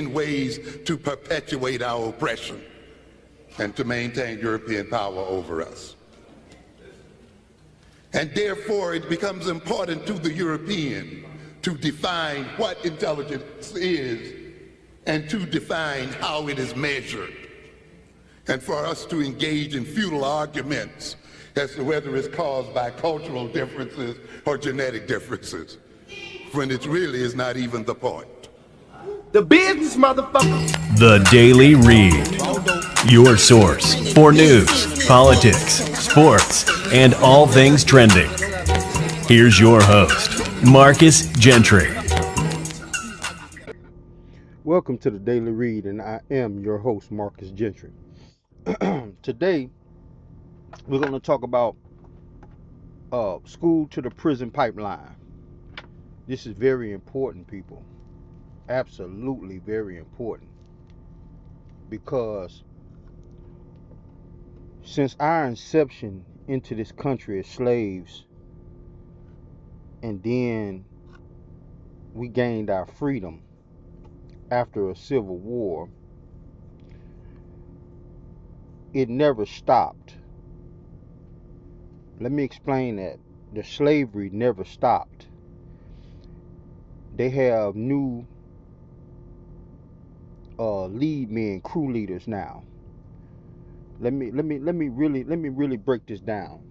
in ways to perpetuate our oppression and to maintain European power over us. And therefore, it becomes important to the European to define what intelligence is and to define how it is measured, and for us to engage in futile arguments as to whether it's caused by cultural differences or genetic differences, when it really is not even the point. The business, motherfucker. The Daily Read. Your source for news, politics, sports, and all things trending. Here's your host, Marcus Gentry. Welcome to the Daily Read, and I am your host, Marcus Gentry. Today, we're going to talk about school to the prison pipeline. This is very important, people. Absolutely very important. Because since our inception into this country as slaves, and then we gained our freedom after a civil war, it never stopped. Let me explain that. The slavery never stopped. They have new lead men, crew leaders now. Let me really break this down.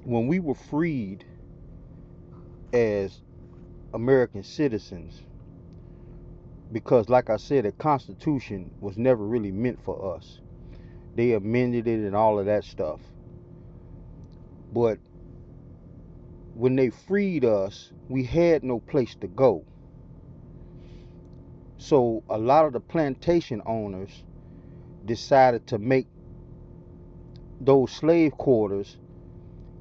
When we were freed as American citizens, because like I said, the Constitution was never really meant for us. They amended it and all of that stuff. But when they freed us, we had no place to go. So a lot of the plantation owners decided to make those slave quarters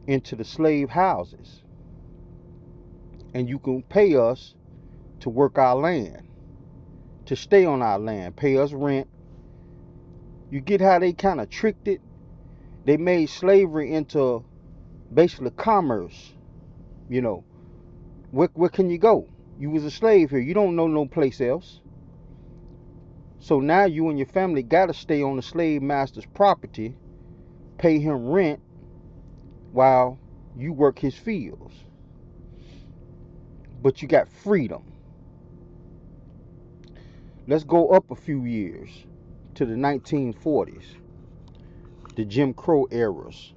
into the slave houses. And you can pay us to work our land, to stay on our land, pay us rent. You get how they kind of tricked it? They made slavery into basically commerce. You know, where can you go? You was a slave here. You don't know no place else. So now you and your family got to stay on the slave master's property, pay him rent while you work his fields. But you got freedom. Let's go up a few years to the 1940s, the Jim Crow eras.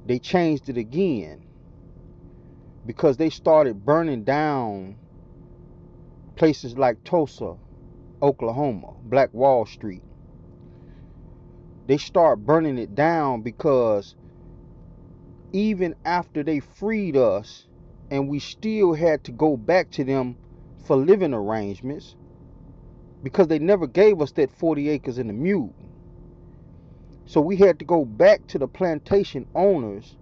They changed it again because they started burning down places like Tulsa, Oklahoma, Black Wall Street. They start burning it down because even after they freed us and we still had to go back to them for living arrangements, because they never gave us that 40 acres and a mule. So we had to go back to the plantation owners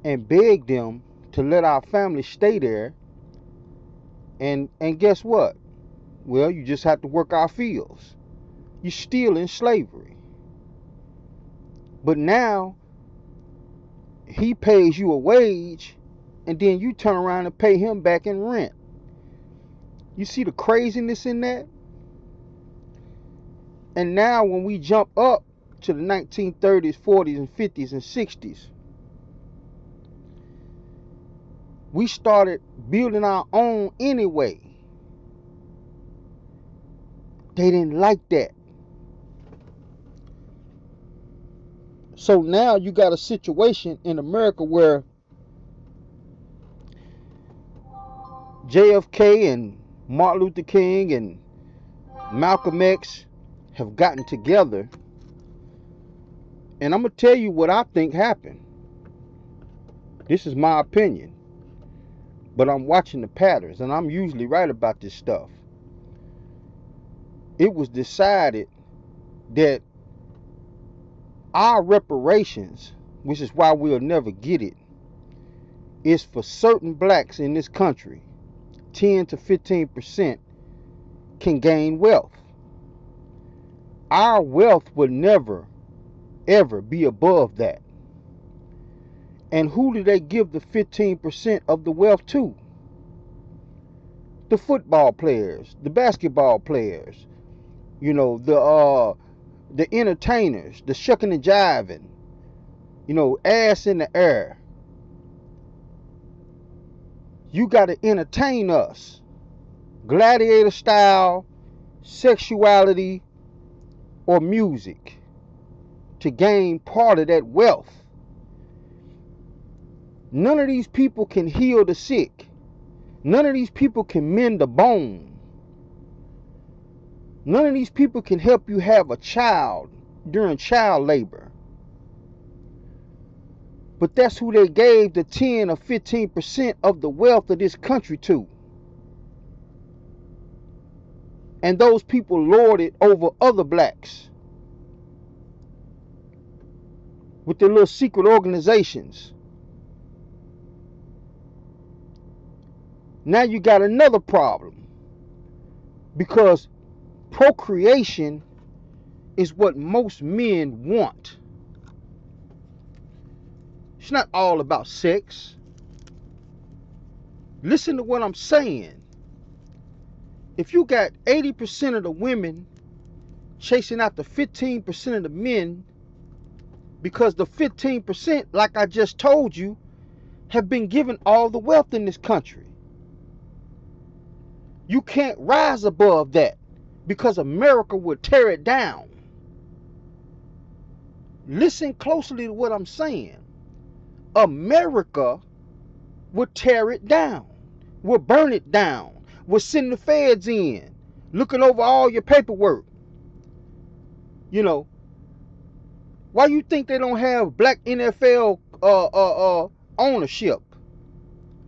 and beg them to let our family stay there. And guess what? Well, you just have to work our fields. You're still in slavery. But now he pays you a wage and then you turn around and pay him back in rent. You see the craziness in that? And now when we jump up to the 1930s, 40s, and 50s, and 60s, we started building our own anyway. They didn't like that. So now you got a situation in America where JFK and Martin Luther King and Malcolm X have gotten together, and I'm going to tell you what I think happened. This is my opinion, but I'm watching the patterns, and I'm usually right about this stuff. It was decided that our reparations, which is why we'll never get it, is for certain blacks in this country. 10 to 15% can gain wealth. Our wealth will never, ever be above that. And who do they give the 15% of the wealth to? The football players, the basketball players, the entertainers, the shucking and jiving, ass in the air. You got to entertain us. Gladiator style, sexuality, or music to gain part of that wealth. None of these people can heal the sick. None of these people can mend the bone. None of these people can help you have a child during child labor. But that's who they gave the 10 or 15% of the wealth of this country to. And those people lord it over other blacks with their little secret organizations. Now you got another problem, because procreation is what most men want. It's not all about sex. Listen to what I'm saying. If you got 80% of the women chasing out the 15% of the men, because the 15%, like I just told you, have been given all the wealth in this country. You can't rise above that, because America will tear it down. Listen closely to what I'm saying. America will tear it down, will burn it down, will send the feds in, looking over all your paperwork. Why you think they don't have black NFL ownership?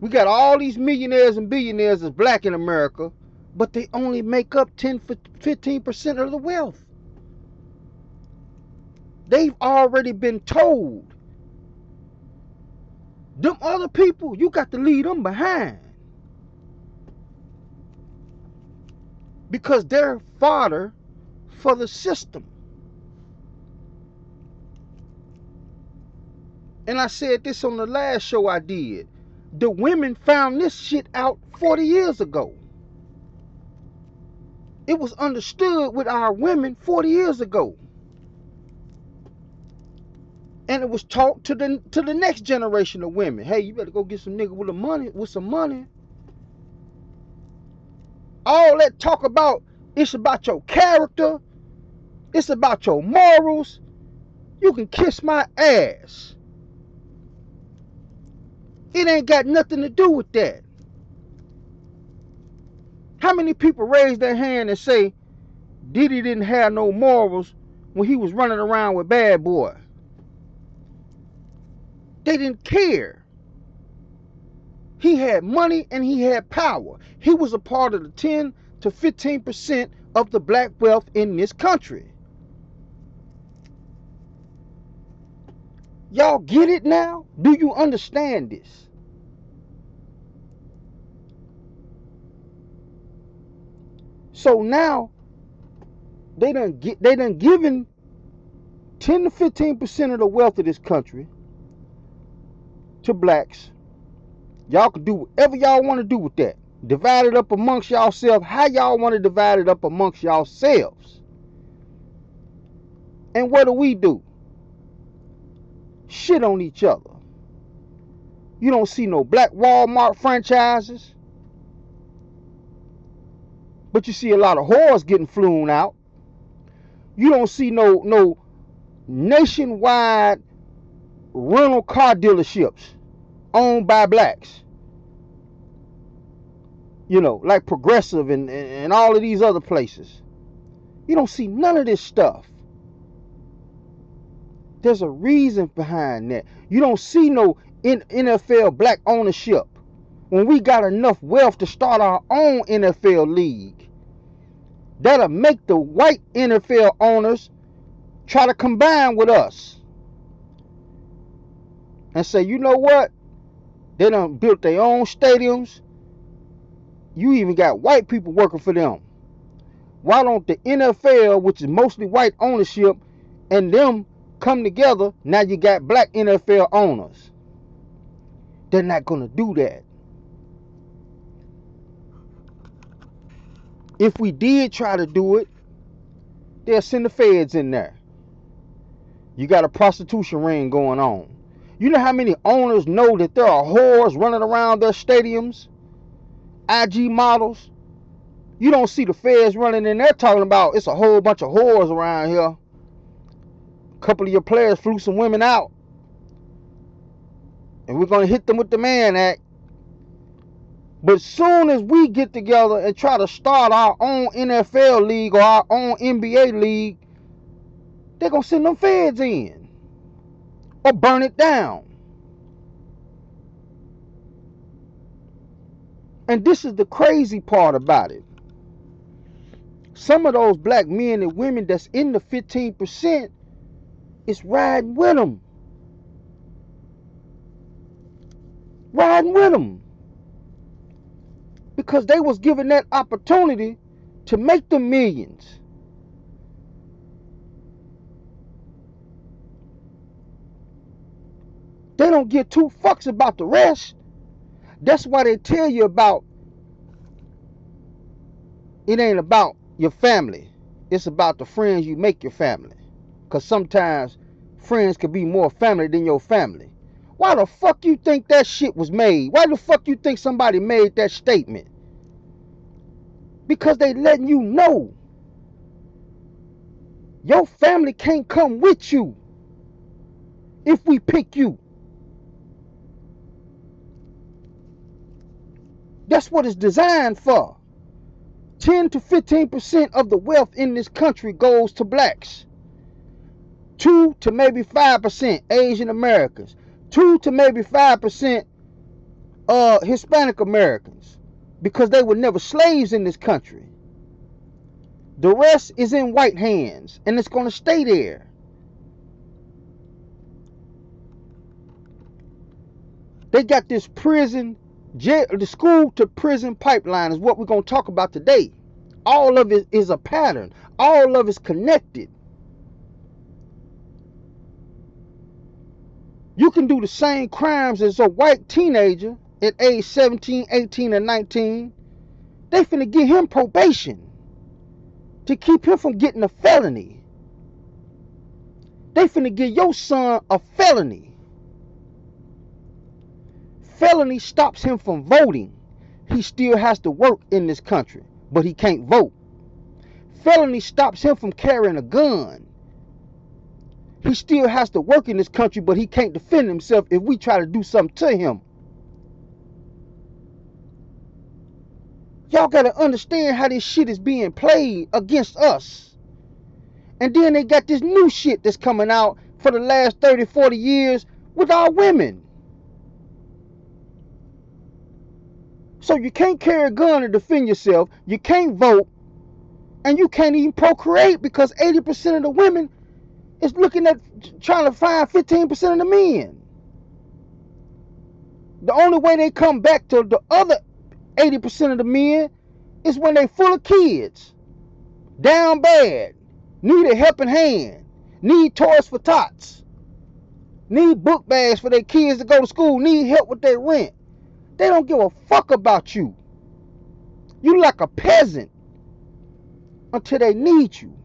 We got all these millionaires and billionaires that's black in America, but they only make up 10-15% of the wealth. They've already been told, them other people, you got to leave them behind, because they're fodder for the system. And I said this on the last show I did. The women found this shit out 40 years ago. It was understood with our women 40 years ago. And it was taught to the next generation of women. Hey, you better go get some nigga with some money. All that talk about, it's about your character. It's about your morals. You can kiss my ass. It ain't got nothing to do with that. How many people raise their hand and say Diddy didn't have no morals when he was running around with Bad Boy? They didn't care. He had money and he had power. He was a part of the 10 to 15% of the black wealth in this country. Y'all get it now? Do you understand this? So now they done given 10 to 15% of the wealth of this country to blacks. Y'all can do whatever y'all want to do with that. Divide it up amongst yourselves how y'all want to divide it up amongst yourselves. And what do? Shit on each other. You don't see no black Walmart franchises, but you see a lot of whores getting flown out. You don't see no nationwide rental car dealerships owned by blacks. Like Progressive and all of these other places. You don't see none of this stuff. There's a reason behind that. You don't see no NFL black ownership when we got enough wealth to start our own NFL league. That'll make the white NFL owners try to combine with us and say, you know what? They done built their own stadiums. You even got white people working for them. Why don't the NFL, which is mostly white ownership, and them come together? Now you got black NFL owners. They're not going to do that. If we did try to do it, they'll send the feds in there. You got a prostitution ring going on. You know how many owners know that there are whores running around their stadiums? IG models? You don't see the feds running in there talking about it's a whole bunch of whores around here. A couple of your players flew some women out, and we're going to hit them with the Mann Act. But soon as we get together and try to start our own NFL league or our own NBA league, they're going to send them feds in or burn it down. And this is the crazy part about it. Some of those black men and women that's in the 15% is riding with them. Riding with them. Because they was given that opportunity to make the millions. They don't give two fucks about the rest. That's why they tell you about it ain't about your family. It's about the friends you make your family. Because sometimes friends can be more family than your family. Why the fuck you think that shit was made? Why the fuck you think somebody made that statement? Because they letting you know your family can't come with you if we pick you. That's what it's designed for. 10 to 15% of the wealth in this country goes to blacks. 2 to maybe 5% Asian Americans. 2 to maybe 5% Hispanic Americans. Because they were never slaves in this country. The rest is in white hands, and it's going to stay there. They got this prison, the school to prison pipeline is what we're going to talk about today. All of it is a pattern. All of it's connected. You can do the same crimes as a white teenager at age 17, 18, and 19. They finna give him probation to keep him from getting a felony. They finna give your son a felony. Felony stops him from voting. He still has to work in this country, but he can't vote. Felony stops him from carrying a gun. He still has to work in this country, but he can't defend himself if we try to do something to him. Y'all gotta understand how this shit is being played against us. And then they got this new shit that's coming out for the last 30, 40 years with our women. So you can't carry a gun to defend yourself, you can't vote, and you can't even procreate because 80% of the women is looking at trying to find 15% of the men. The only way they come back to the other 80% of the men is when they full of kids, down bad, need a helping hand, need toys for tots, need book bags for their kids to go to school, need help with their rent. They don't give a fuck about you. You like a peasant until they need you.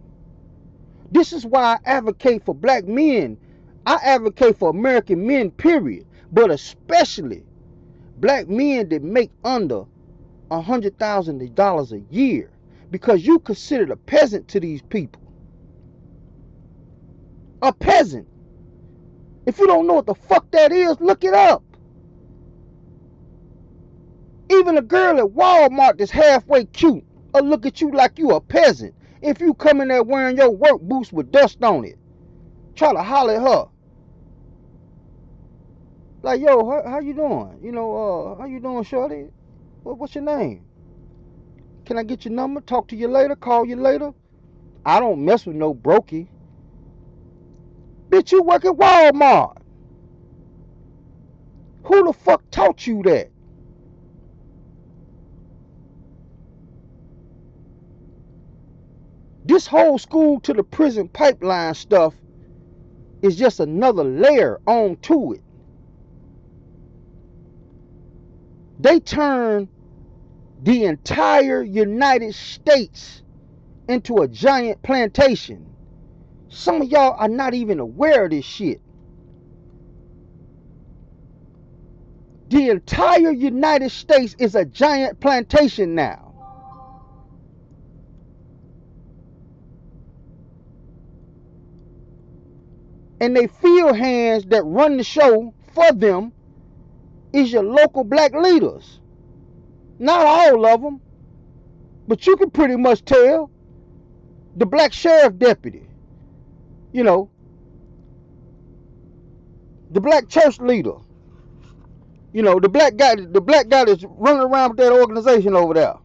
This is why I advocate for black men. I advocate for American men, period. But especially black men that make under $100,000 a year. Because you considered a peasant to these people. A peasant. If you don't know what the fuck that is, look it up. Even a girl at Walmart that's halfway cute will look at you like you a peasant. If you come in there wearing your work boots with dust on it, try to holler at her. Like, yo, how you doing? How you doing, shorty? What's your name? Can I get your number? Talk to you later? Call you later? I don't mess with no brokey. Bitch, you work at Walmart. Who the fuck taught you that? This whole school to the prison pipeline stuff is just another layer onto it. They turn the entire United States into a giant plantation. Some of y'all are not even aware of this shit. The entire United States is a giant plantation now. And they field hands that run the show for them is your local black leaders. Not all of them, but you can pretty much tell. The black sheriff deputy, you know, the black church leader, you know, the black guy that's running around with that organization over there,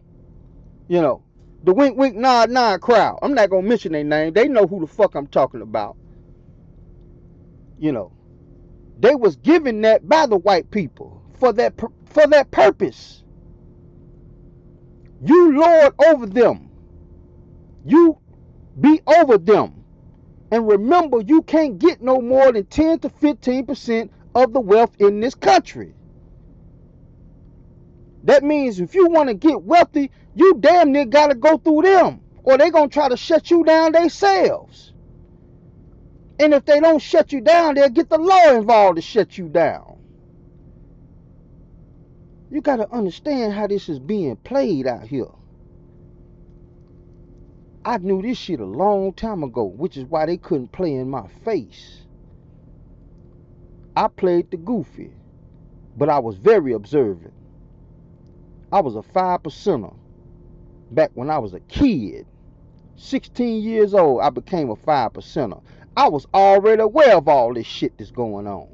you know, the wink wink nod nod crowd. I'm not gonna mention their name. They know who the fuck I'm talking about. You know, they was given that by the white people for that purpose. You lord over them. You be over them. And remember, you can't get no more than 10 to 15% of the wealth in this country. That means if you want to get wealthy, you damn near got to go through them, or they going to try to shut you down themselves. And if they don't shut you down, they'll get the law involved to shut you down. You got to understand how this is being played out here. I knew this shit a long time ago, which is why they couldn't play in my face. I played the goofy, but I was very observant. I was a 5%er back when I was a kid. 16 years old, I became a 5%er. I was already aware of all this shit that's going on.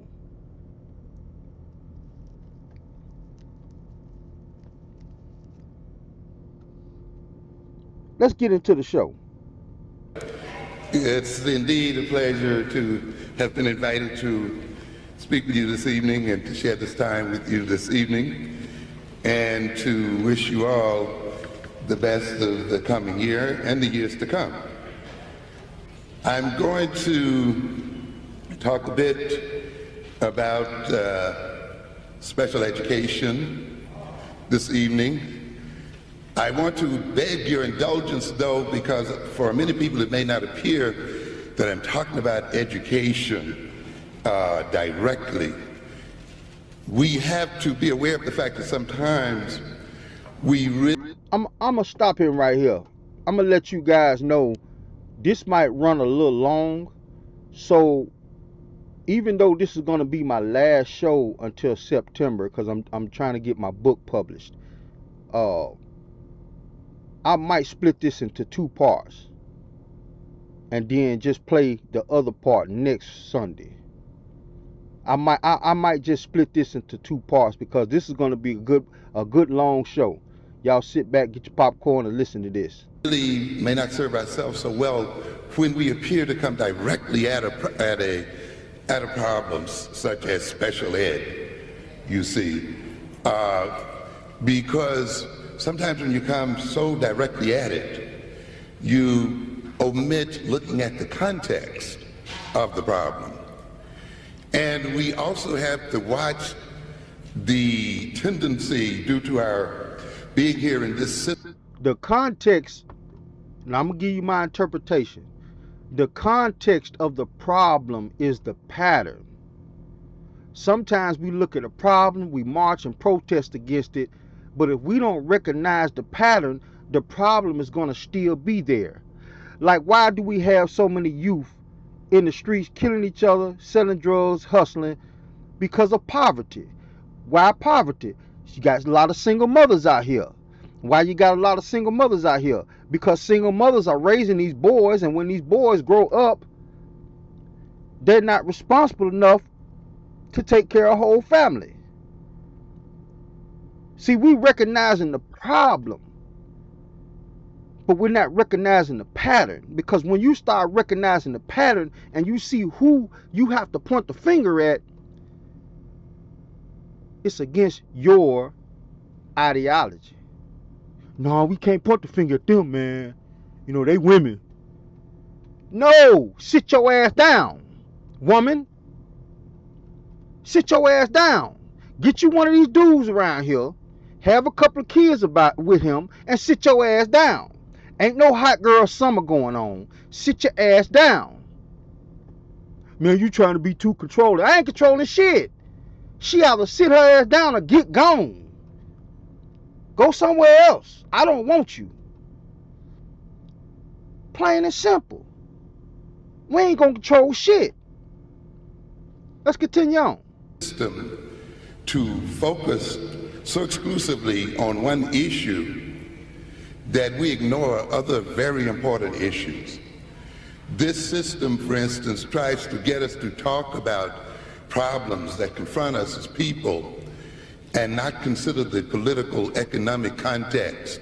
Let's get into the show. It's indeed a pleasure to have been invited to speak with you this evening and to share this time with you this evening, and to wish you all the best of the coming year and the years to come. I'm going to talk a bit about special education this evening. I want to beg your indulgence, though, because for many people it may not appear that I'm talking about education directly. We have to be aware of the fact that sometimes we really... I'm going to stop him right here. I'm going to let you guys know this might run a little long. So even though this is going to be my last show until September, because I'm trying to get my book published, I might split this into 2 parts and then just play the other part next Sunday. I might just split this into 2 parts because this is going to be a good long show. Y'all sit back, get your popcorn, and listen to this. Really may not serve ourselves so well when we appear to come directly at a problem such as special ed. You see, because sometimes when you come so directly at it, you omit looking at the context of the problem. And we also have to watch the tendency, due to our being here in this system. The context, and I'm going to give you my interpretation. The context of the problem is the pattern. Sometimes we look at a problem, we march and protest against it, but if we don't recognize the pattern, the problem is going to still be there. Like, why do we have so many youth in the streets killing each other, selling drugs, hustling? Because of poverty. Why poverty? You got a lot of single mothers out here. Why you got a lot of single mothers out here? Because single mothers are raising these boys, and when these boys grow up, they're not responsible enough to take care of a whole family. See, we recognizing the problem, but we're not recognizing the pattern. Because when you start recognizing the pattern and you see who you have to point the finger at, it's against your ideology. No, we can't point the finger at them, man. You know, they women. No, sit your ass down, woman. Sit your ass down. Get you one of these dudes around here. have a couple of kids with him, and sit your ass down. Ain't no hot girl summer going on. Sit your ass down. Man, you trying to be too controlling. I ain't controlling shit. She either sit her ass down or get gone. Go somewhere else. I don't want you. Plain and simple. We ain't gonna control shit. Let's continue on. System to focus so exclusively on one issue that we ignore other very important issues. This system, for instance, tries to get us to talk about problems that confront us as people and not consider the political, economic context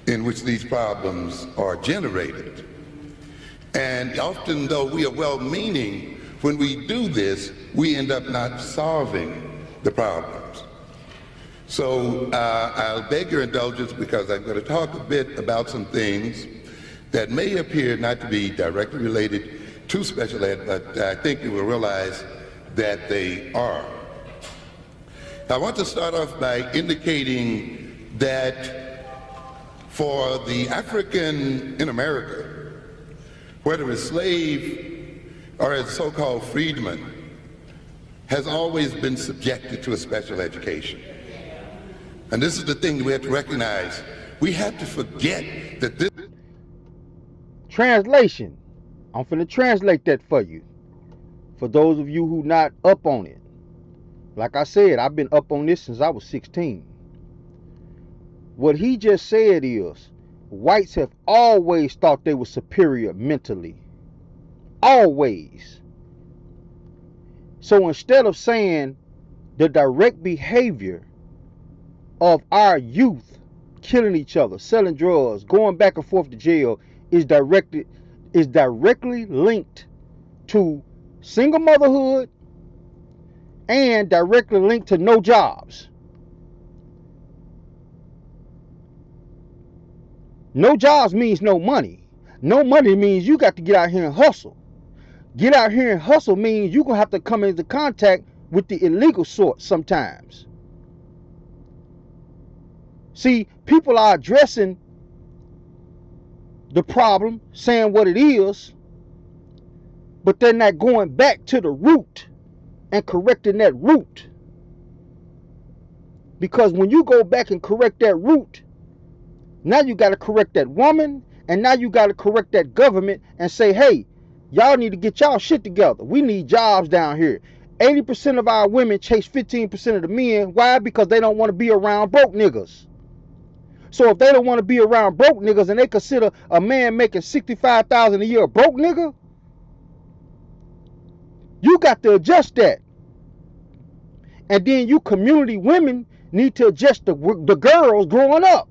in which these problems are generated. And often, though we are well-meaning, when we do this, we end up not solving the problems. So I'll beg your indulgence because I'm going to talk a bit about some things that may appear not to be directly related to special ed, but I think you will realize that they are. I want to start off by indicating that for the African in America, whether as slave or as so-called freedman, has always been subjected to a special education. And this is the thing that we have to recognize. We have to forget that this... Translation. I'm finna translate that for you. For those of you who not up on it. Like I said, I've been up on this since I was 16. What he just said is, whites have always thought they were superior mentally. Always. So instead of saying the direct behavior of our youth killing each other, selling drugs, going back and forth to jail is directly linked to single motherhood and directly linked to no jobs. No jobs means no money. No money means you got to get out here and hustle. Get out here and hustle means you're going to have to come into contact with the illegal sort sometimes. See, people are addressing the problem, saying what it is, but they're not going back to the root and correcting that root. Because when you go back and correct that root, now you got to correct that woman, and now you got to correct that government and say, hey, y'all need to get y'all shit together. We need jobs down here. 80% of our women chase 15% of the men. Why? Because they don't want to be around broke niggas. So if they don't want to be around broke niggas and they consider a man making $65,000 a year a broke nigga, you got to adjust that. And then you community women need to adjust the girls growing up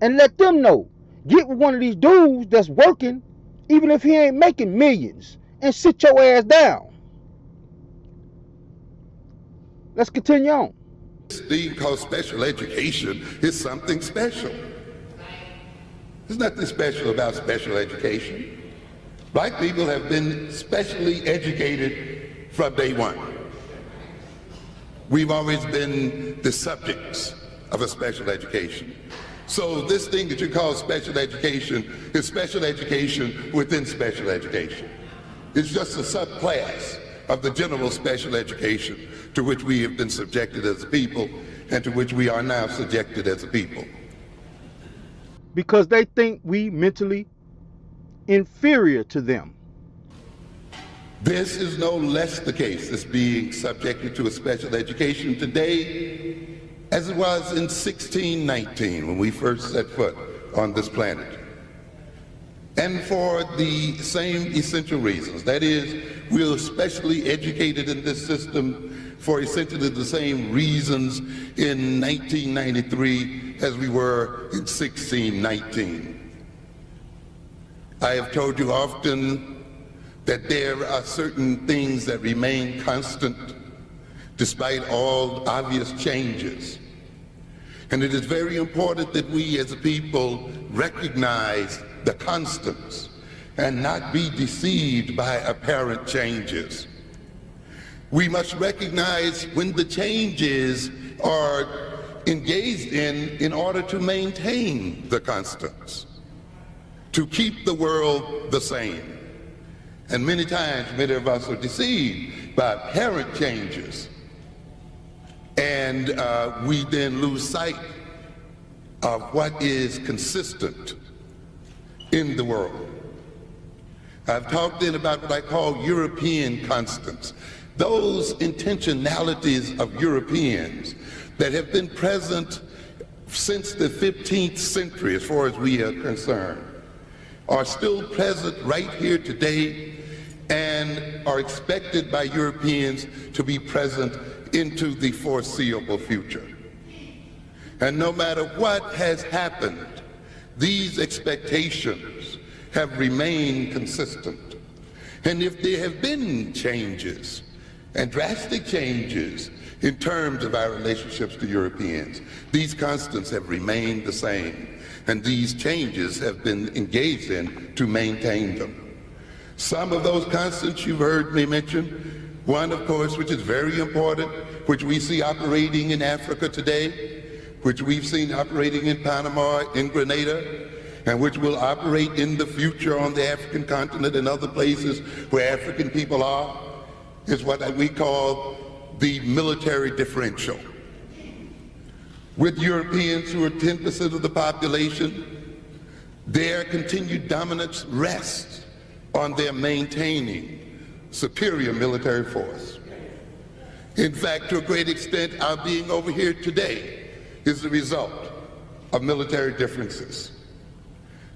and let them know. Get with one of these dudes that's working, even if he ain't making millions, and sit your ass down. Let's continue on. This thing called special education is something special. There's nothing special about special education. Black people have been specially educated from day one. We've always been the subjects of a special education. So this thing that you call special education is special education within special education. It's just a subclass of the general special education to which we have been subjected as a people and to which we are now subjected as a people. Because they think we mentally inferior to them. This is no less the case as being subjected to a special education today as it was in 1619 when we first set foot on this planet. And for the same essential reasons. That is, we're specially educated in this system for essentially the same reasons in 1993 as we were in 1619. I have told you often that there are certain things that remain constant despite all obvious changes. And it is very important that we as a people recognize the constants and not be deceived by apparent changes. We must recognize when the changes are engaged in order to maintain the constants, to keep the world the same. And many times, many of us are deceived by apparent changes, and we then lose sight of what is consistent in the world. I've talked then about what I call European constants, those intentionalities of Europeans that have been present since the 15th century, as far as we are concerned, are still present right here today and are expected by Europeans to be present into the foreseeable future. And no matter what has happened, these expectations have remained consistent. And if there have been changes, and drastic changes in terms of our relationships to Europeans, these constants have remained the same, and these changes have been engaged in to maintain them. Some of those constants you've heard me mention. One, of course, which is very important, which we see operating in Africa today, which we've seen operating in Panama, in Grenada, and which will operate in the future on the African continent and other places where African people are, is what we call the military differential. With Europeans, who are 10% of the population, their continued dominance rests on their maintaining superior military force. In fact, to a great extent, our being over here today is the result of military differences.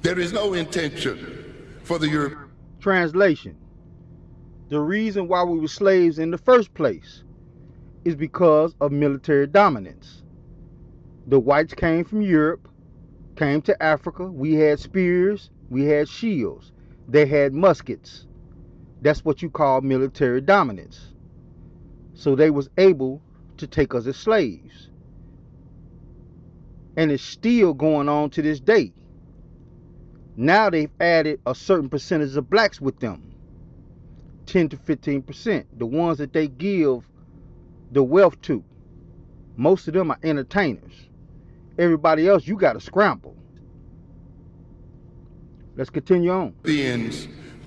There is no intention for the Europeans. Translation: the reason why we were slaves in the first place is because of military dominance. The whites came from Europe, came to Africa. We had spears, we had shields. They had muskets. That's what you call military dominance. So they was able to take us as slaves. And it's still going on to this day. Now they've added a certain percentage of blacks with them. 10 to 15%, the ones that they give the wealth to. Most of them are entertainers. Everybody else, you got to scramble. Let's continue on.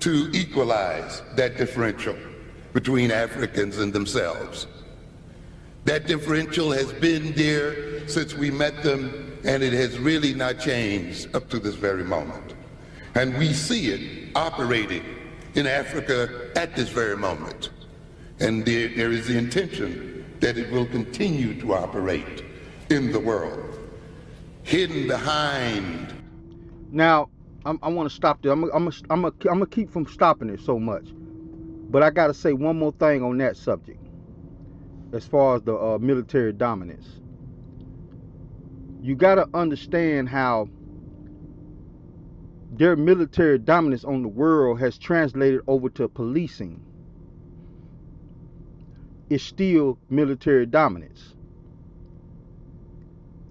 To equalize that differential between Africans and themselves. That differential has been there since we met them, and it has really not changed up to this very moment. And we see it operating in Africa at this very moment. And there is the intention that it will continue to operate in the world, hidden behind. Now, I want to stop there. I'm gonna keep from stopping it so much, but I got to say one more thing on that subject. As far as the military dominance, you got to understand how their military dominance on the world has translated over to policing. It's still military dominance,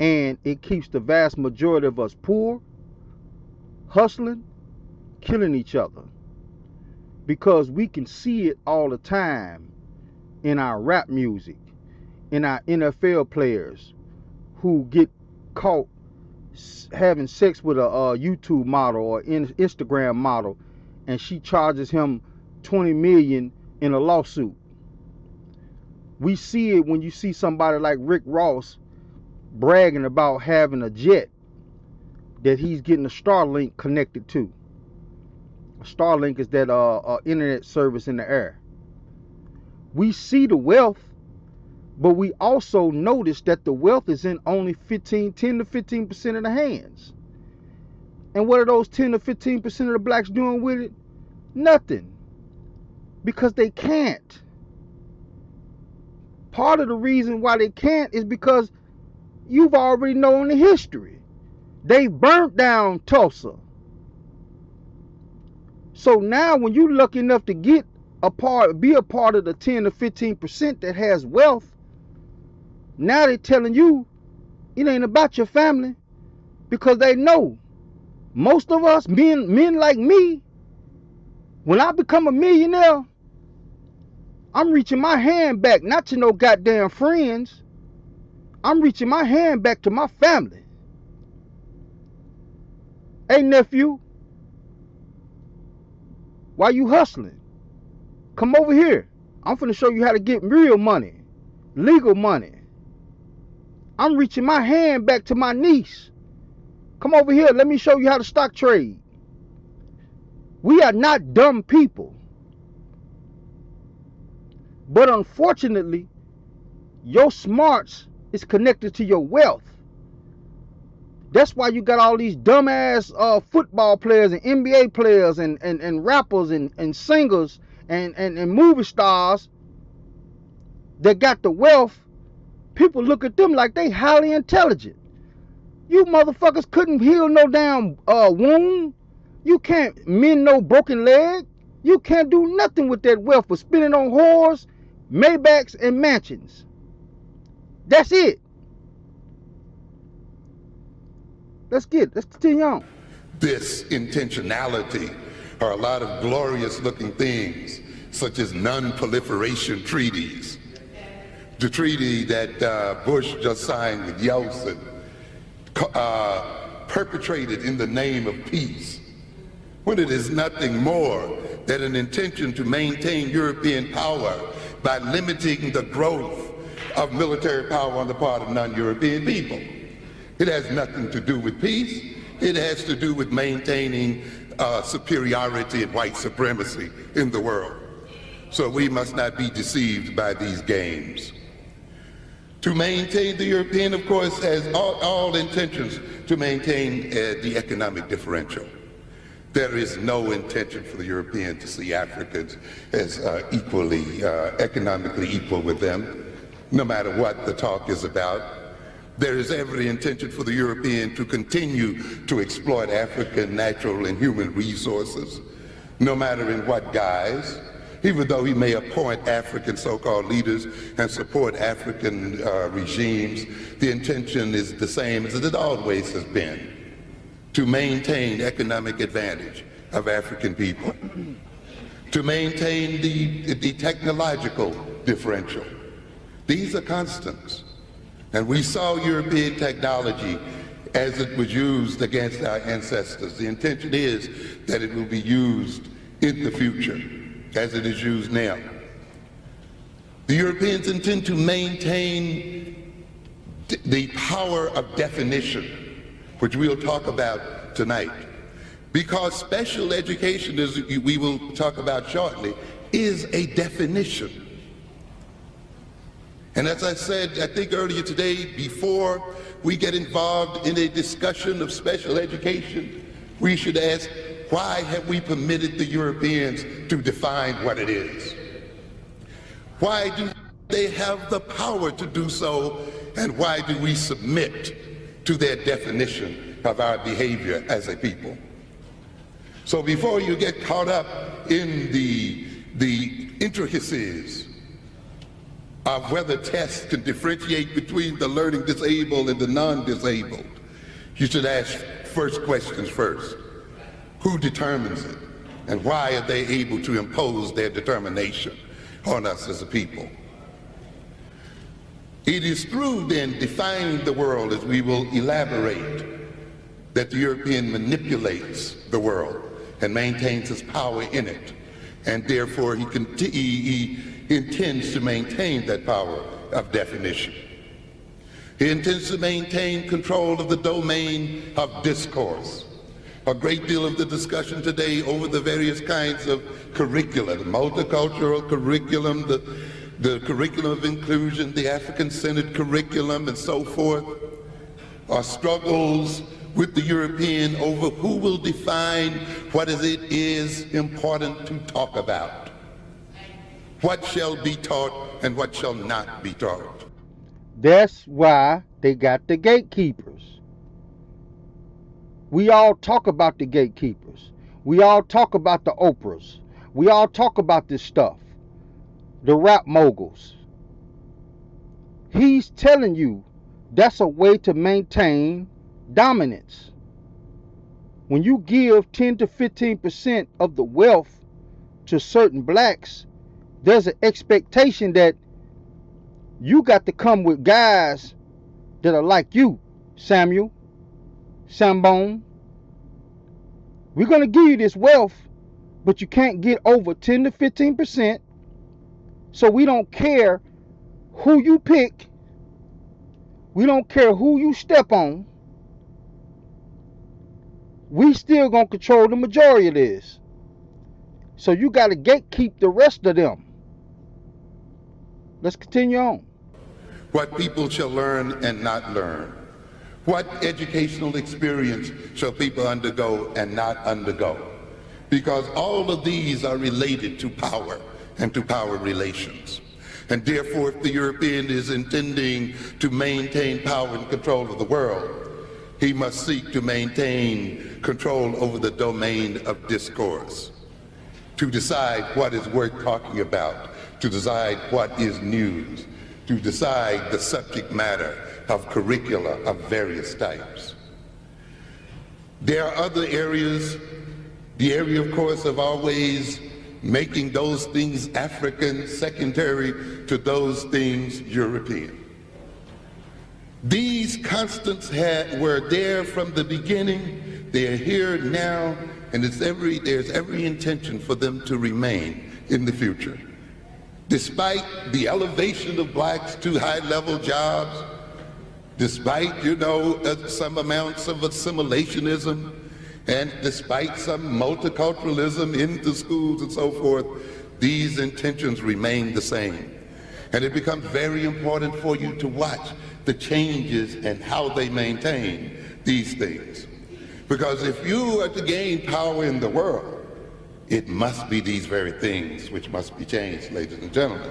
and it keeps the vast majority of us poor, hustling, killing each other, because we can see it all the time in our rap music, in our NFL players who get caught having sex with a YouTube model or Instagram model, and she charges him $20 million in a lawsuit. We see it when you see somebody like Rick Ross bragging about having a jet that he's getting a Starlink connected to. Starlink is that internet service in the air. We see the wealth, but we also notice that the wealth is in only 10 to 15% of the hands. And what are those 10 to 15% of the blacks doing with it? Nothing. Because they can't. Part of the reason why they can't is because you've already known the history. They burnt down Tulsa. So now when you're lucky enough to be a part of the 10 to 15% that has wealth, now they're telling you it ain't about your family, because they know most of us men like me, when I become a millionaire, I'm reaching my hand back, not to no goddamn friends. I'm reaching my hand back to my family. Hey, nephew, why you hustling? Come over here. I'm finna show you how to get real money, legal money. I'm reaching my hand back to my niece. Come over here. Let me show you how to stock trade. We are not dumb people. But unfortunately, your smarts is connected to your wealth. That's why you got all these dumbass football players and NBA players and rappers and singers and movie stars that got the wealth. People look at them like they highly intelligent. You motherfuckers couldn't heal no damn wound. You can't mend no broken leg. You can't do nothing with that wealth but spending on whores, Maybachs, and mansions. That's it. Let's continue on. This intentionality are a lot of glorious looking things, such as non-proliferation treaties. The treaty that Bush just signed with Yeltsin, perpetrated in the name of peace, when it is nothing more than an intention to maintain European power by limiting the growth of military power on the part of non-European people. It has nothing to do with peace. It has to do with maintaining superiority and white supremacy in the world. So we must not be deceived by these games. To maintain the European, of course, has all intentions to maintain the economic differential. There is no intention for the European to see Africans as equally, economically equal with them, no matter what the talk is about. There is every intention for the European to continue to exploit African natural and human resources, no matter in what guise, even though he may appoint African so-called leaders and support African regimes. The intention is the same as it always has been, to maintain economic advantage of African people, to maintain the technological differential. These are constants. And we saw European technology as it was used against our ancestors. The intention is that it will be used in the future as it is used now. The Europeans intend to maintain the power of definition, which we'll talk about tonight, because special education, as we will talk about shortly, is a definition. And as I said, I think earlier today, before we get involved in a discussion of special education, we should ask, why have we permitted the Europeans to define what it is? Why do they have the power to do so, and why do we submit to their definition of our behavior as a people? So before you get caught up in the intricacies of whether tests can differentiate between the learning disabled and the non-disabled, you should ask first questions first. Who determines it? And why are they able to impose their determination on us as a people? It is through then defining the world, as we will elaborate, that the European manipulates the world and maintains his power in it. And therefore he intends to maintain that power of definition. He intends to maintain control of the domain of discourse. A great deal of the discussion today over the various kinds of curricula, the multicultural curriculum, the curriculum of inclusion, the African-centered curriculum, and so forth, are struggles with the European over who will define what it is important to talk about. What shall be taught and what shall not be taught. That's why they got the gatekeepers. We all talk about the gatekeepers. We all talk about the Oprahs. We all talk about this stuff. The rap moguls. He's telling you that's a way to maintain dominance. When you give 10 to 15% of the wealth to certain blacks, there's an expectation that you got to come with guys that are like you, Samuel, Sambone. We're going to give you this wealth, but you can't get over 10 to 15%. So we don't care who you pick. We don't care who you step on. We still going to control the majority of this. So you got to gatekeep the rest of them. Let's continue on. What people shall learn and not learn. What educational experience shall people undergo and not undergo? Because all of these are related to power and to power relations. And therefore, if the European is intending to maintain power and control of the world, he must seek to maintain control over the domain of discourse, to decide what is worth talking about, to decide what is news, to decide the subject matter of curricula of various types. There are other areas, the area, of course, of always making those things African secondary to those things European. These constants were there from the beginning, they're here now, and there's every intention for them to remain in the future. Despite the elevation of blacks to high-level jobs, despite, some amounts of assimilationism, and despite some multiculturalism into schools and so forth, these intentions remain the same. And it becomes very important for you to watch the changes and how they maintain these things. Because if you are to gain power in the world, it must be these very things which must be changed, ladies and gentlemen.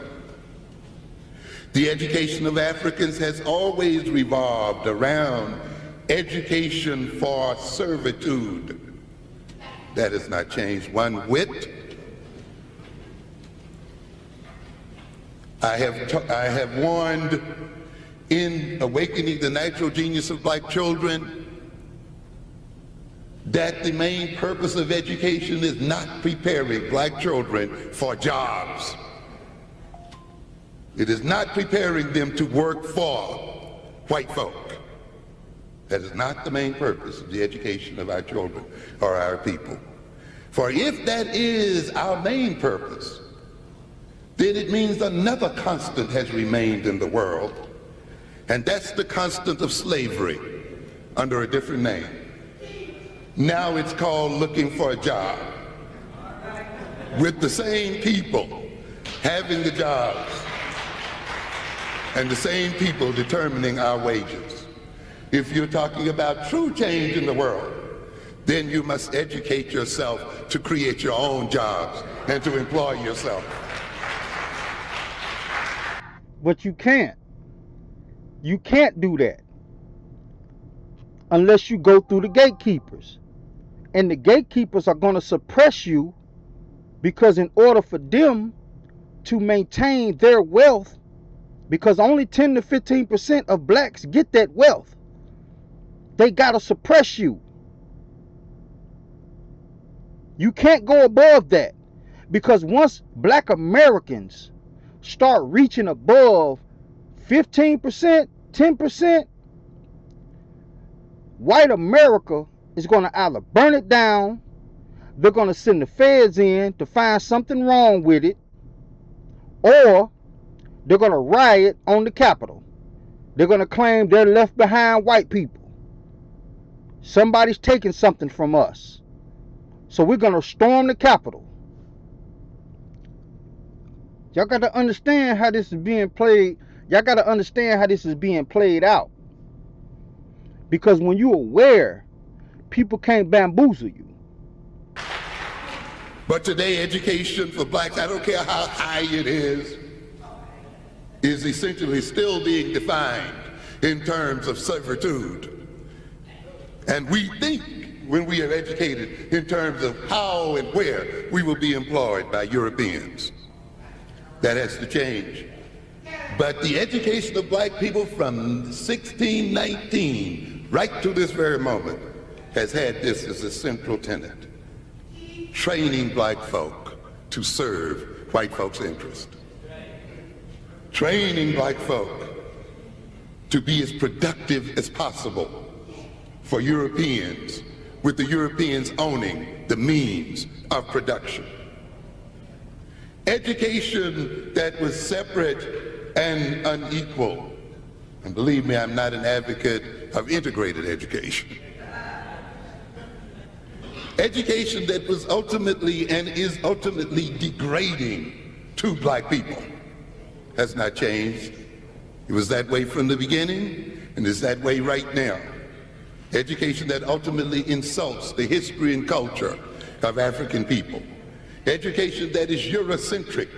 The education of Africans has always revolved around education for servitude. That has not changed one whit. I have warned in Awakening the Natural Genius of Black Children that the main purpose of education is not preparing black children for jobs. It is not preparing them to work for white folk. That is not the main purpose of the education of our children or our people. For if that is our main purpose, then it means another constant has remained in the world, and that's the constant of slavery under a different name. Now it's called looking for a job, with the same people having the jobs and the same people determining our wages. If you're talking about true change in the world, then you must educate yourself to create your own jobs and to employ yourself. But you can't. You can't do that unless you go through the gatekeepers. And the gatekeepers are going to suppress you, because in order for them to maintain their wealth, because only 10 to 15% of blacks get that wealth, they got to suppress you. You can't go above that, because once black Americans start reaching above 15%, 10%, white America is going to either burn it down, they're going to send the feds in to find something wrong with it, or they're going to riot on the Capitol. They're going to claim they're left behind white people. Somebody's taking something from us. So we're going to storm the Capitol. Y'all got to understand how this is being played. Y'all got to understand how this is being played out. Because when you're aware, people can't bamboozle you. But today, education for blacks, I don't care how high it is essentially still being defined in terms of servitude. And we think, when we are educated, in terms of how and where we will be employed by Europeans. That has to change. But the education of black people from 1619 right to this very moment has had this as a central tenet: training black folk to serve white folks' interest. Training black folk to be as productive as possible for Europeans, with the Europeans owning the means of production. Education that was separate and unequal. And believe me, I'm not an advocate of integrated education. Education that was ultimately and is ultimately degrading to black people has not changed. It was that way from the beginning, and is that way right now. Education that ultimately insults the history and culture of African people. Education that is Eurocentric,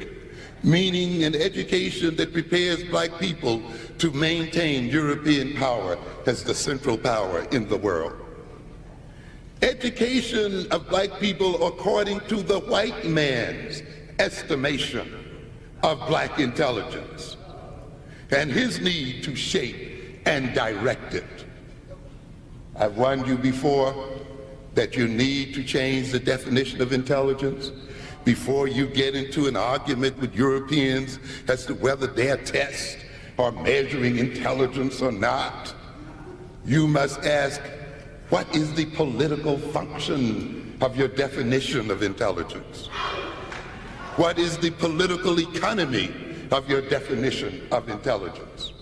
meaning an education that prepares black people to maintain European power as the central power in the world. Education of black people according to the white man's estimation of black intelligence and his need to shape and direct it. I've warned you before that you need to change the definition of intelligence before you get into an argument with Europeans as to whether their tests are measuring intelligence or not. You must ask, what is the political function of your definition of intelligence? What is the political economy of your definition of intelligence?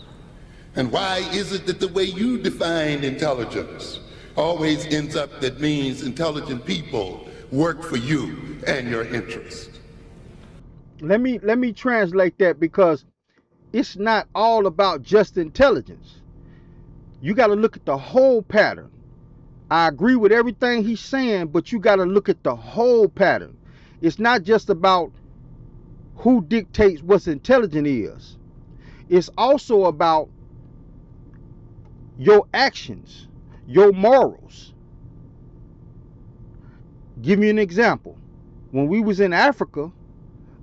And why is it that the way you define intelligence always ends up that means intelligent people work for you and your interest? Let me translate that, because it's not all about just intelligence. You got to look at the whole pattern. I agree with everything he's saying, but you got to look at the whole pattern. It's not just about who dictates what's intelligent is. It's also about your actions, your morals. Give you an example. When we was in Africa,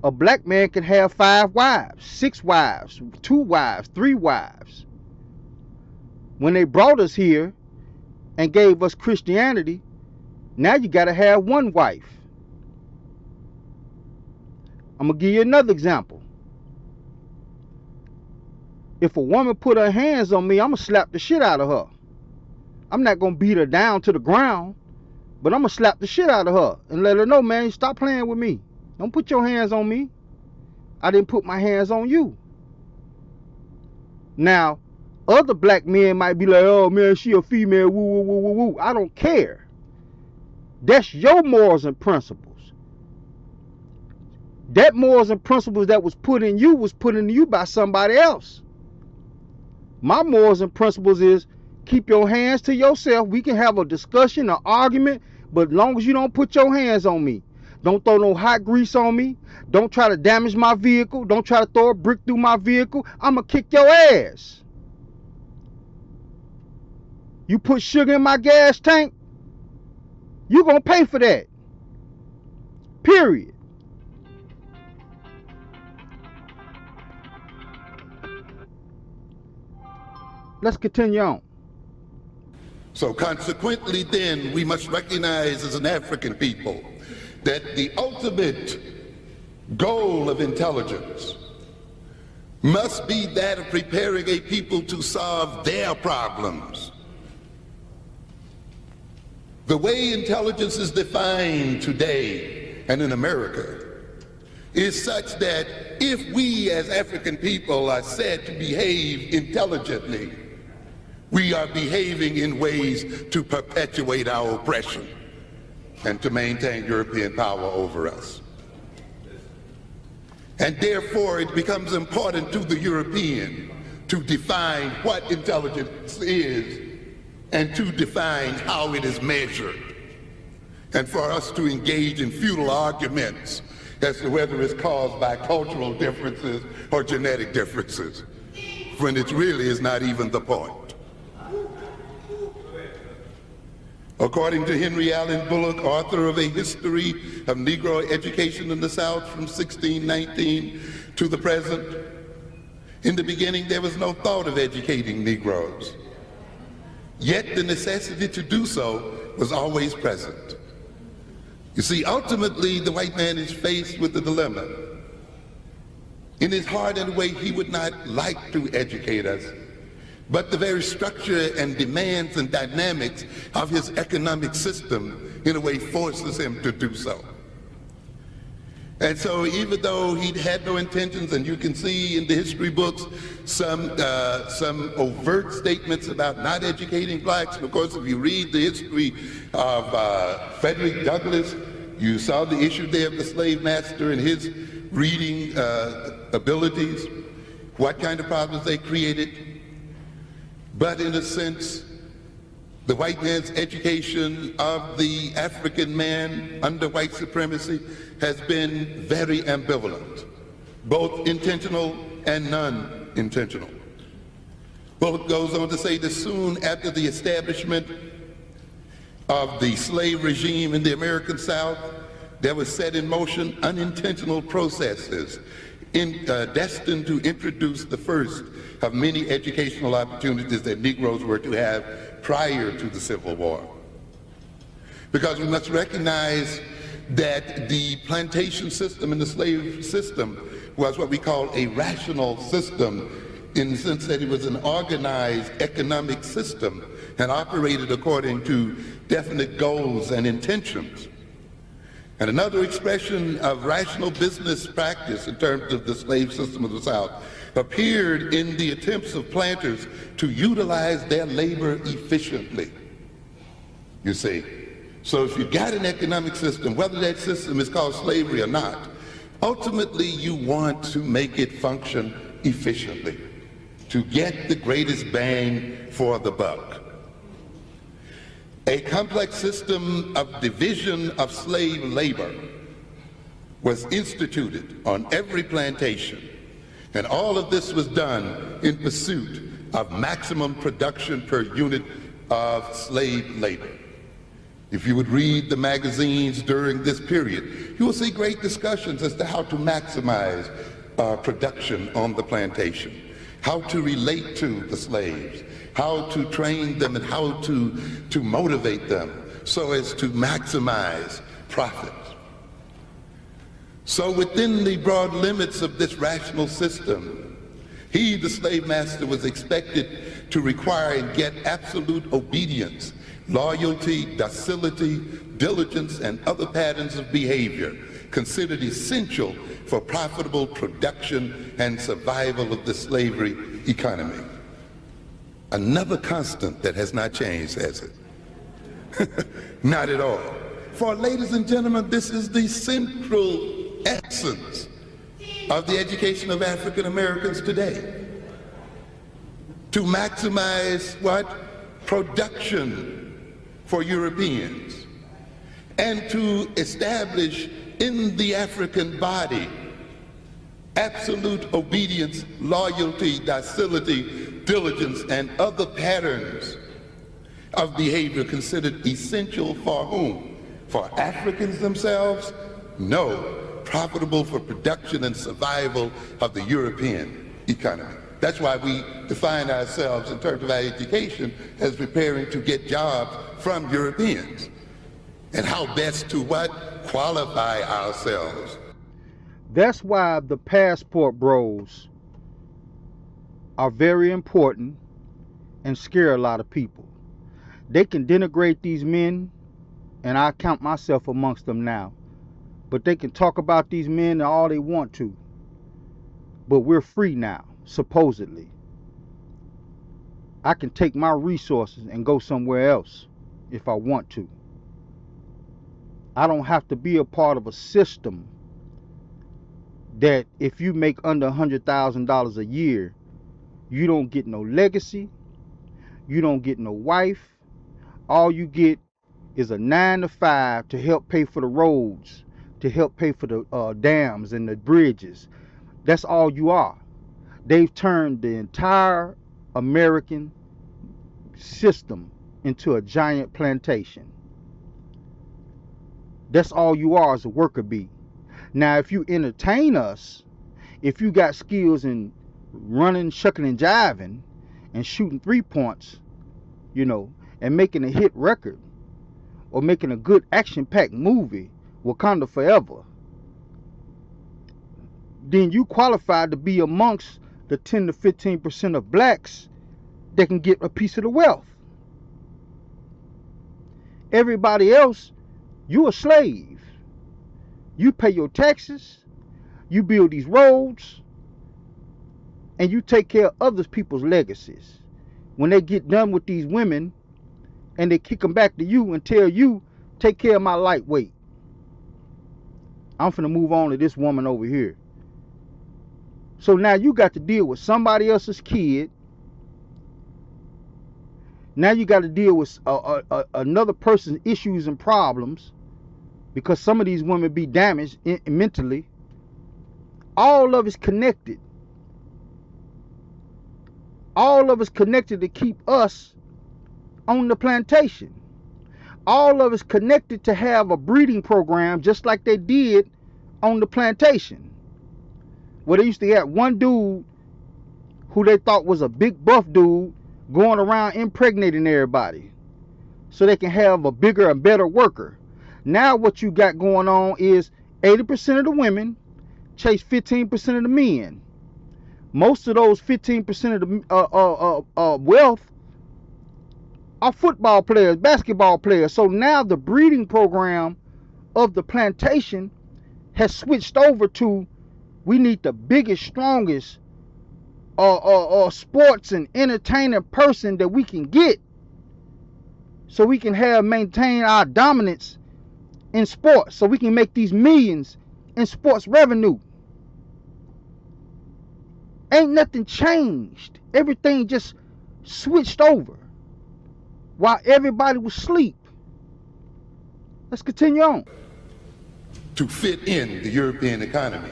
a black man could have 5 wives, 6 wives, 2 wives, 3 wives. When they brought us here and gave us Christianity, now you got to have 1 wife. I'm going to give you another example. If a woman put her hands on me, I'm going to slap the shit out of her. I'm not going to beat her down to the ground, but I'm going to slap the shit out of her and let her know, man, stop playing with me. Don't put your hands on me. I didn't put my hands on you. Now, other black men might be like, oh man, she a female, woo, woo, woo, woo, woo. I don't care. That's your morals and principles. That morals and principles that was put in you by somebody else. My morals and principles is keep your hands to yourself. We can have a discussion, an argument, but as long as you don't put your hands on me. Don't throw no hot grease on me. Don't try to damage my vehicle. Don't try to throw a brick through my vehicle. I'm going to kick your ass. You put sugar in my gas tank, you going to pay for that. Period. Let's continue on. So consequently then, we must recognize as an African people that the ultimate goal of intelligence must be that of preparing a people to solve their problems. The way intelligence is defined today and in America is such that if we as African people are said to behave intelligently, we are behaving in ways to perpetuate our oppression and to maintain European power over us. And therefore it becomes important to the European to define what intelligence is and to define how it is measured, and for us to engage in futile arguments as to whether it's caused by cultural differences or genetic differences, when it really is not even the point. According to Henry Allen Bullock, author of A History of Negro Education in the South from 1619 to the present, in the beginning there was no thought of educating Negroes. Yet the necessity to do so was always present. You see, ultimately the white man is faced with a dilemma. In his heart and way, he would not like to educate us but the very structure and demands and dynamics of his economic system in a way forces him to do so. And so even though he'd had no intentions, and you can see in the history books some overt statements about not educating blacks, and of course if you read the history of Frederick Douglass, you saw the issue there of the slave master and his reading abilities, what kind of problems they created. But in a sense, the white man's education of the African man under white supremacy has been very ambivalent, both intentional and non-intentional. Both goes on to say that soon after the establishment of the slave regime in the American South, there was set in motion unintentional processes destined to introduce the first of many educational opportunities that Negroes were to have prior to the Civil War. Because we must recognize that the plantation system and the slave system was what we call a rational system, in the sense that it was an organized economic system and operated according to definite goals and intentions. And another expression of rational business practice in terms of the slave system of the South appeared in the attempts of planters to utilize their labor efficiently, you see. So if you've got an economic system, whether that system is called slavery or not, ultimately you want to make it function efficiently to get the greatest bang for the buck. A complex system of division of slave labor was instituted on every plantation, and all of this was done in pursuit of maximum production per unit of slave labor. If you would read the magazines during this period, you will see great discussions as to how to maximize production on the plantation, how to relate to the slaves, how to train them, and how to motivate them so as to maximize profits. So within the broad limits of this rational system, he, the slave master, was expected to require and get absolute obedience, loyalty, docility, diligence, and other patterns of behavior considered essential for profitable production and survival of the slavery economy. Another constant that has not changed, has it? Not at all. For ladies and gentlemen, this is the central essence of the education of African Americans today. To maximize what? Production for Europeans, and to establish in the African body absolute obedience, loyalty, docility, diligence, and other patterns of behavior considered essential for whom? For Africans themselves? No. Profitable for production and survival of the European economy. That's why we define ourselves in terms of our education as preparing to get jobs from Europeans. And how best to what? Qualify ourselves. That's why the passport bros are very important and scare a lot of people. They can denigrate these men, and I count myself amongst them now. But they can talk about these men all they want to. But we're free now, supposedly. I can take my resources and go somewhere else if I want to. I don't have to be a part of a system that if you make under $100,000 a year, you don't get no legacy, you don't get no wife. All you get is a 9 to 5 to help pay for the roads, to help pay for the dams and the bridges. That's all you are. They've turned the entire American system into a giant plantation. That's all you are, as a worker bee. Now, if you entertain us, if you got skills in running, shucking, and jiving, and shooting 3-points, and making a hit record, or making a good action-packed movie, Wakanda Forever, then you qualify to be amongst the 10 to 15% of blacks that can get a piece of the wealth. Everybody else, you a slave. You pay your taxes, you build these roads, and you take care of other people's legacies. When they get done with these women and they kick them back to you and tell you, take care of my lightweight. I'm finna move on to this woman over here. So now you got to deal with somebody else's kid. Now you got to deal with another person's issues and problems, because some of these women be damaged mentally. All of it's connected. All of it's connected to keep us on the plantation. All of it's connected to have a breeding program just like they did on the plantation, where they used to have one dude who they thought was a big buff dude going around impregnating everybody so they can have a bigger and better worker. Now what you got going on is 80% of the women chase 15% of the men. Most of those 15% of the wealth are football players, basketball players. So now the breeding program of the plantation has switched over to, we need the biggest, strongest sports and entertaining person that we can get, so we can maintain our dominance in sports, so we can make these millions in sports revenue. Ain't nothing changed. Everything just switched over while everybody was asleep. Let's continue on. To fit in the European economy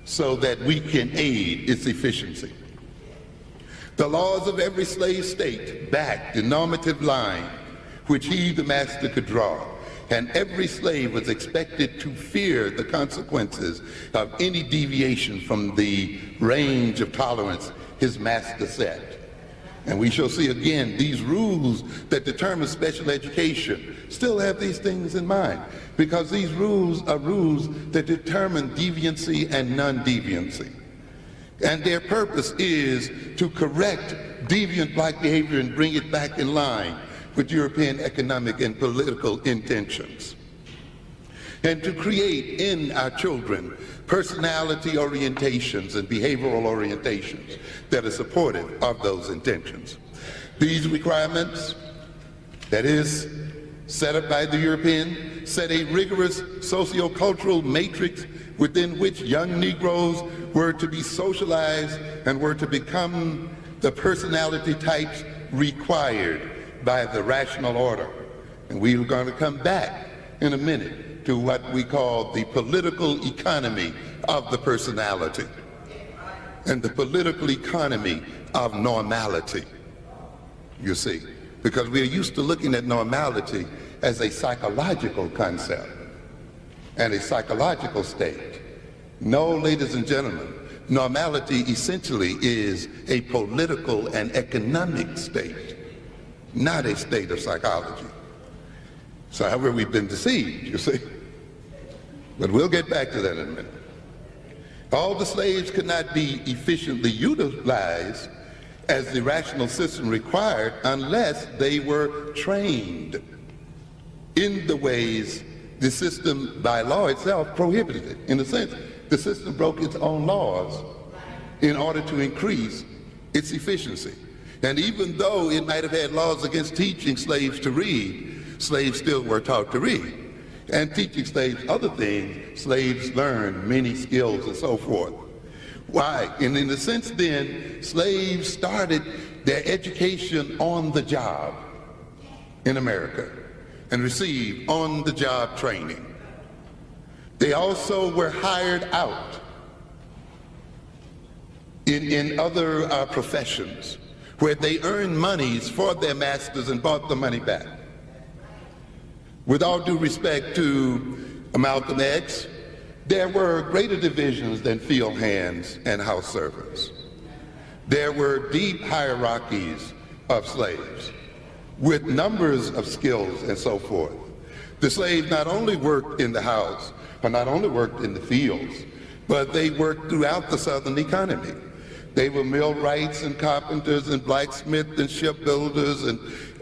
so that we can aid its efficiency. The laws of every slave state backed the normative line which he, the master, could draw, and every slave was expected to fear the consequences of any deviation from the range of tolerance his master set. And we shall see again, these rules that determine special education still have these things in mind, because these rules are rules that determine deviancy and non-deviancy. And their purpose is to correct deviant black behavior and bring it back in line with European economic and political intentions. And to create in our children personality orientations and behavioral orientations that are supportive of those intentions. These requirements, that is, set up by the European, set a rigorous socio-cultural matrix within which young Negroes were to be socialized and were to become the personality types required by the rational order. And we're going to come back in a minute to what we call the political economy of the personality and the political economy of normality, you see, because we're used to looking at normality as a psychological concept and a psychological state. No, ladies and gentlemen, normality essentially is a political and economic state, not a state of psychology. So however, we've been deceived, you see. But we'll get back to that in a minute. All the slaves could not be efficiently utilized as the rational system required unless they were trained in the ways the system by law itself prohibited it. In a sense, the system broke its own laws in order to increase its efficiency. And even though it might have had laws against teaching slaves to read, slaves still were taught to read. And teaching slaves other things, slaves learned many skills and so forth. Why? And in a sense then, slaves started their education on the job in America and received on-the-job training. They also were hired out in other professions where they earned monies for their masters and brought the money back. With all due respect to Malcolm X, there were greater divisions than field hands and house servants. There were deep hierarchies of slaves with numbers of skills and so forth. The slaves not only worked in the house, or not only worked in the fields, but they worked throughout the Southern economy. They were millwrights and carpenters and blacksmiths and shipbuilders and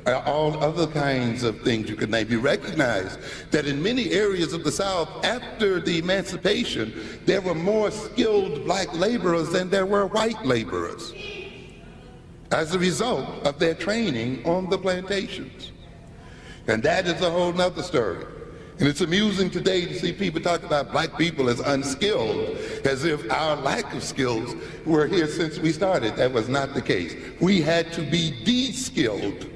all other kinds of things you could name. You recognize that in many areas of the South after the emancipation, there were more skilled black laborers than there were white laborers as a result of their training on the plantations. And that is a whole nother story. And it's amusing today to see people talk about black people as unskilled, as if our lack of skills were here since we started. That was not the case. We had to be de-skilled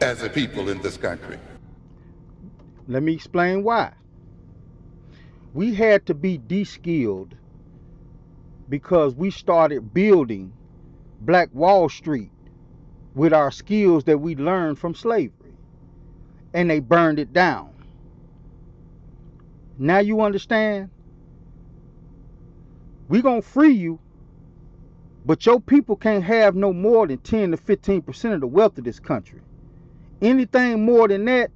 as a people in this country. Let me explain why. We had to be de-skilled because we started building Black Wall Street with our skills that we learned from slavery, and they burned it down. Now you understand? We're gonna free you, but your people can't have no more than 10 to 15% of the wealth of this country. Anything more than that,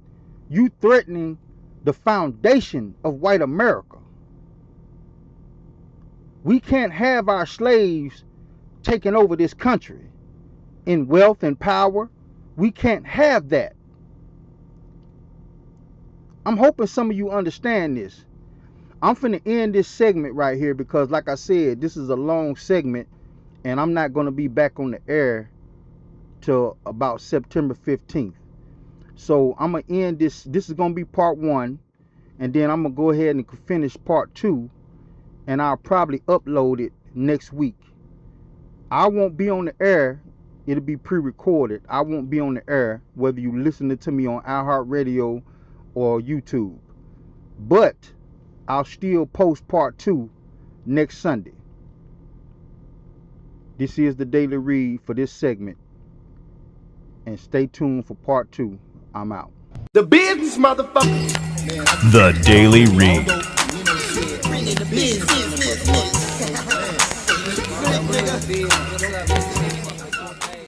you threatening the foundation of white America. We can't have our slaves taking over this country in wealth and power. We can't have that. I'm hoping some of you understand this. I'm finna end this segment right here because, like I said, this is a long segment and I'm not gonna be back on the air till about September 15th. So I'm gonna end this. This is gonna be part 1, and then I'm gonna go ahead and finish part 2, and I'll probably upload it next week. I won't be on the air. It'll be pre-recorded. I won't be on the air whether you listen to me on Iheart Radio or YouTube. But I'll still post part 2 next Sunday. This is the Daily Read for this segment. And stay tuned for part 2. I'm out. The business, motherfucker. The Daily Read. Business.